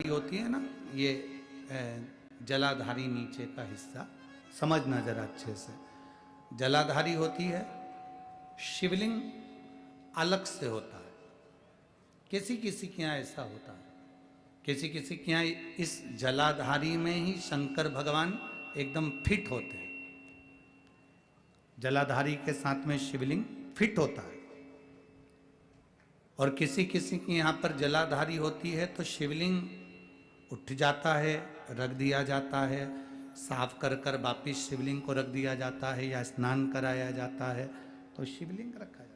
होती है ना, ये जलाधारी नीचे का हिस्सा समझना जरा अच्छे से। जलाधारी होती है, शिवलिंग अलग से होता है। किसी किसी के यहाँ ऐसा होता है, किसी किसी के यहाँ इस जलाधारी में ही शंकर भगवान एकदम फिट होते हैं। जलाधारी के साथ में शिवलिंग फिट होता है। और किसी किसी के यहाँ पर जलाधारी होती है तो शिवलिंग उठ जाता है, रख दिया जाता है, साफ कर कर वापिस शिवलिंग को रख दिया जाता है, या स्नान कराया जाता है तो शिवलिंग रखा जाता है।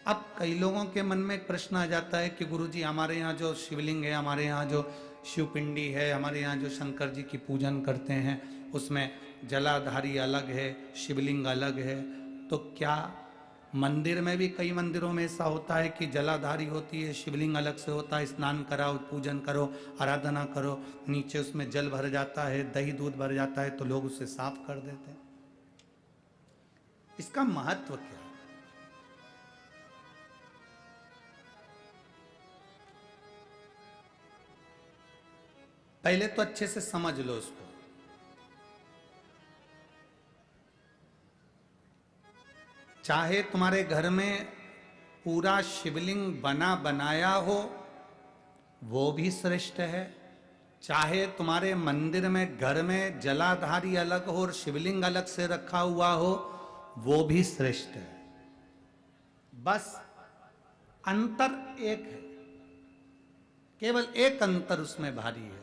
अब कई लोगों के मन में एक प्रश्न आ जाता है कि गुरुजी हमारे यहाँ जो शिवलिंग है, हमारे यहाँ जो शिवपिंडी है, हमारे यहाँ जो शंकर जी की पूजन करते हैं उसमें जलाधारी अलग है, शिवलिंग अलग है, तो क्या मंदिर में भी कई मंदिरों में ऐसा होता है कि जलाधारी होती है, शिवलिंग अलग से होता है, स्नान कराओ, पूजन करो, आराधना करो, नीचे उसमें जल भर जाता है, दही दूध भर जाता है तो लोग उसे साफ कर देते हैं। इसका महत्व क्या है? पहले तो अच्छे से समझ लो उसको। चाहे तुम्हारे घर में पूरा शिवलिंग बना बनाया हो वो भी श्रेष्ठ है, चाहे तुम्हारे मंदिर में घर में जलाधारी अलग हो और शिवलिंग अलग से रखा हुआ हो वो भी श्रेष्ठ है। बस अंतर एक है, केवल एक अंतर उसमें भारी है।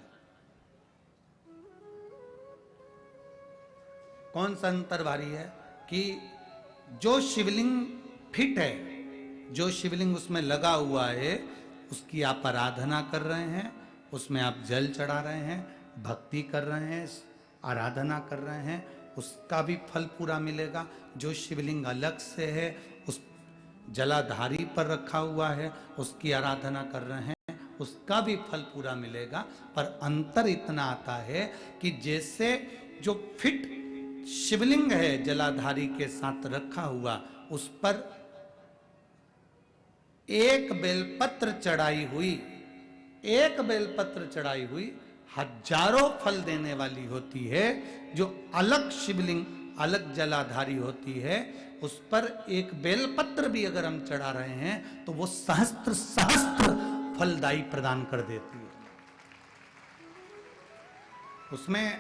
कौन सा अंतर भारी है? कि जो शिवलिंग फिट है, जो शिवलिंग उसमें लगा हुआ है, उसकी आप आराधना कर रहे हैं, उसमें आप जल चढ़ा रहे हैं, भक्ति कर रहे हैं, आराधना कर रहे हैं, उसका भी फल पूरा मिलेगा। जो शिवलिंग अलग से है, उस जलाधारी पर रखा हुआ है, उसकी आराधना कर रहे हैं, उसका भी फल पूरा मिलेगा। पर अंतर इतना आता है कि जैसे जो फिट शिवलिंग है जलाधारी के साथ रखा हुआ, उस पर एक बेलपत्र चढ़ाई हुई, एक बेलपत्र चढ़ाई हुई हजारों फल देने वाली होती है। जो अलग शिवलिंग अलग जलाधारी होती है उस पर एक बेलपत्र भी अगर हम चढ़ा रहे हैं तो वो सहस्त्र सहस्त्र फलदायी प्रदान कर देती है। उसमें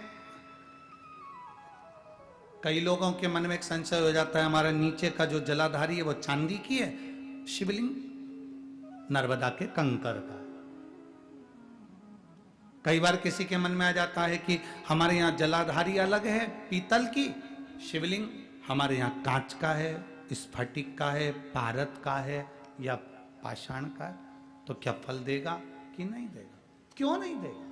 कई लोगों के मन में एक संशय हो जाता है, हमारा नीचे का जो जलाधारी है वो चांदी की है, शिवलिंग नर्मदा के कंकर का। कई बार किसी के मन में आ जाता है कि हमारे यहाँ जलाधारी अलग है पीतल की, शिवलिंग हमारे यहाँ कांच का है, स्फटिक का है, पारद का है या पाषाण का है, तो क्या फल देगा कि नहीं देगा? क्यों नहीं देगा?